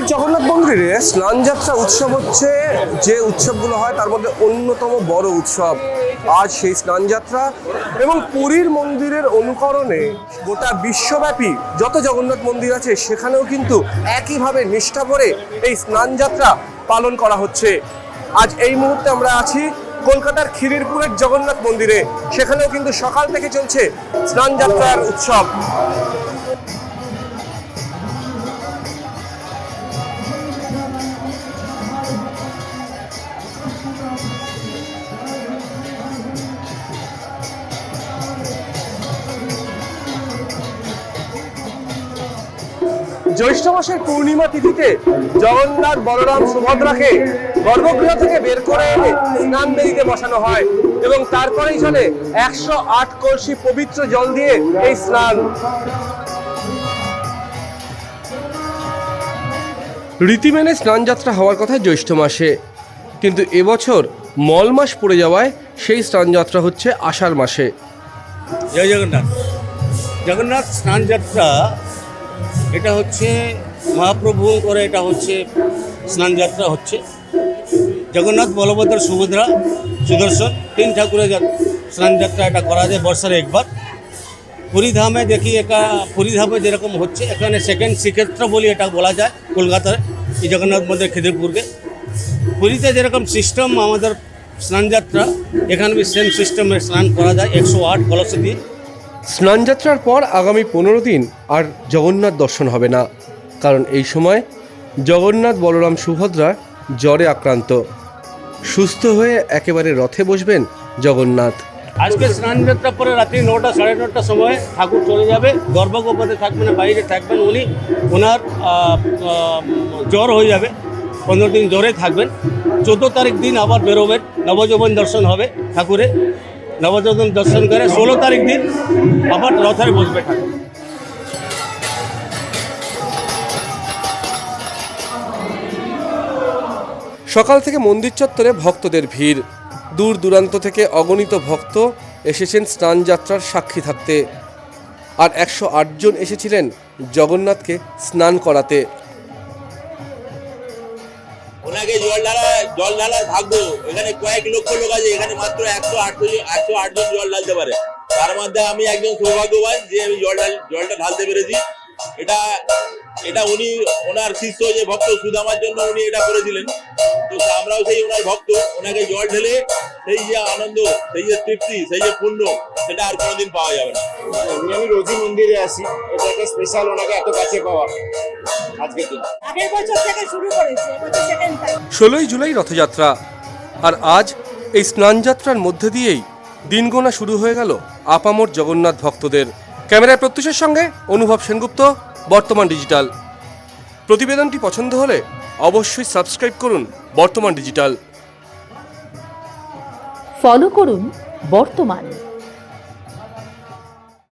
জগন্নাথ মন্দিরে স্নানযাত্রা উৎসব হচ্ছে যে উৎসবগুলো হয় তার মধ্যে অন্যতম বড় উৎসব। আজ সেই স্নানযাত্রা এবং পুরীর মন্দিরের অনুকরণে গোটা বিশ্বব্যাপী যত জগন্নাথ মন্দির আছে সেখানেও কিন্তু একইভাবে নিষ্ঠা করে এই স্নানযাত্রা পালন করা হচ্ছে। আজ এই মুহূর্তে আমরা আছি কলকাতার খিদিরপুরের জগন্নাথ মন্দিরে, সেখানেও কিন্তু সকাল থেকে চলছে স্নানযাত্রার উৎসব। জ্যৈষ্ঠ মাসের পূর্ণিমা তিথিতে জগন্নাথ, বলরাম, সুভদ্রাকে গর্ভগৃহ থেকে বের করে এনে স্নান বেদিতে বসানো হয় এবং তারপরেই চলে 108 কলসি পবিত্র জল দিয়ে এই স্নান। রীতি মেনে স্নানযাত্রা হওয়ার কথা জ্যৈষ্ঠ মাসে, কিন্তু এবছর মল মাস পড়ে যাওয়ায় সেই স্নানযাত্রা হচ্ছে আষাঢ় মাসে। জয় জগন্নাথ। জগন্নাথ স্নানযাত্রা এটা হচ্ছে মহাপ্রভু করে, এটা হচ্ছে স্নানযাত্রা হচ্ছে জগন্নাথ, বলভদ্র, সুভদ্রা, সুদর্শন তিন ঠাকুরের স্নানযাত্রা এটা করা যায় বর্ষার একবার। পুরীধামে দেখি এটা পুরীধামে যেরকম হচ্ছে এখানে সেকেন্ড শ্রীক্ষেত্র বলি এটা বলা যায় কলকাতায় এই জগন্নাথ মন্দির খিদিরপুরকে। পুরীতে যেরকম সিস্টেম আমাদের স্নানযাত্রা, এখানে সেম সিস্টেমে স্নান করা যায় 108 কলস দিয়ে। স্নানযাত্রার পর আগামী 15 দিন আর জগন্নাথ দর্শন হবে না, কারণ এই সময় জগন্নাথ, বলরাম, সুভদ্রা জ্বরে আক্রান্ত। সুস্থ হয়ে একেবারে রথে বসবেন জগন্নাথ। আজকে স্নানযাত্রা পরে রাত্রি 9টা সাড়ে 9টার সময় ঠাকুর চলে যাবে, গর্ভগৃহে থাকবেন না, বাইরে থাকবেন উনি। ওনার জ্বর হয়ে যাবে, 15 দিন জ্বরে থাকবেন। 14 তারিখ দিন আবার বেরোবেন, নবযৌবন দর্শন হবে ঠাকুরে। নবযৌবন দর্শন করে 16 তারিখ দিন আবার রথে বসবে ঠাকুর। সকাল থেকে মন্দির চত্বরে ভক্তদের ভিড়। দূর দূরান্ত থেকে অগণিত ভক্ত এসেছেন স্নানযাত্রার সাক্ষী থাকতে, আর 108 জন এসেছিলেন জগন্নাথকে স্নান করাতে। ওনাকে জল ঢালা থাকবো, এখানে কয়েক লক্ষ লোক আছে, এখানে মাত্র 108 জন জল ঢালতে পারে। তার মধ্যে আমি একজন সৌভাগ্যবান যে আমি জলটা ঢালতে পেরেছি। এটা উনি ওনার শিষ্য যে ভক্ত সুদামার জন্য উনি এটা করেছিলেন। তো আমরাও সেই ওনার ভক্ত, ওনাকে জল ঢেলে সেই যে আনন্দ, সেই যে তৃপ্তি, সেই যে পুণ্য, সেটা আর কোনোদিন পাওয়া যাবে না। আমি রোজই মন্দিরে আসি, এটা একটা স্পেশাল ওনাকে এত কাছে পাওয়া আজকের দিন। আগের বছর থেকে শুরু করেছে, এবছর সেকেন্ড টাইম। 16ই জুলাই রথযাত্রা, আর আজ এই স্নানযাত্রার মধ্যে দিয়েই দিন গোনা শুরু হয়ে গেল আপামর জগন্নাথ ভক্তদের। ক্যামেরায় প্রত্যুষের সঙ্গে অনুভব সেনগুপ্ত, বর্তমান ডিজিটাল। প্রতিবেদনটি পছন্দ হলে অবশ্যই সাবস্ক্রাইব করুন বর্তমান ডিজিটাল। ফলো করুন বর্তমান।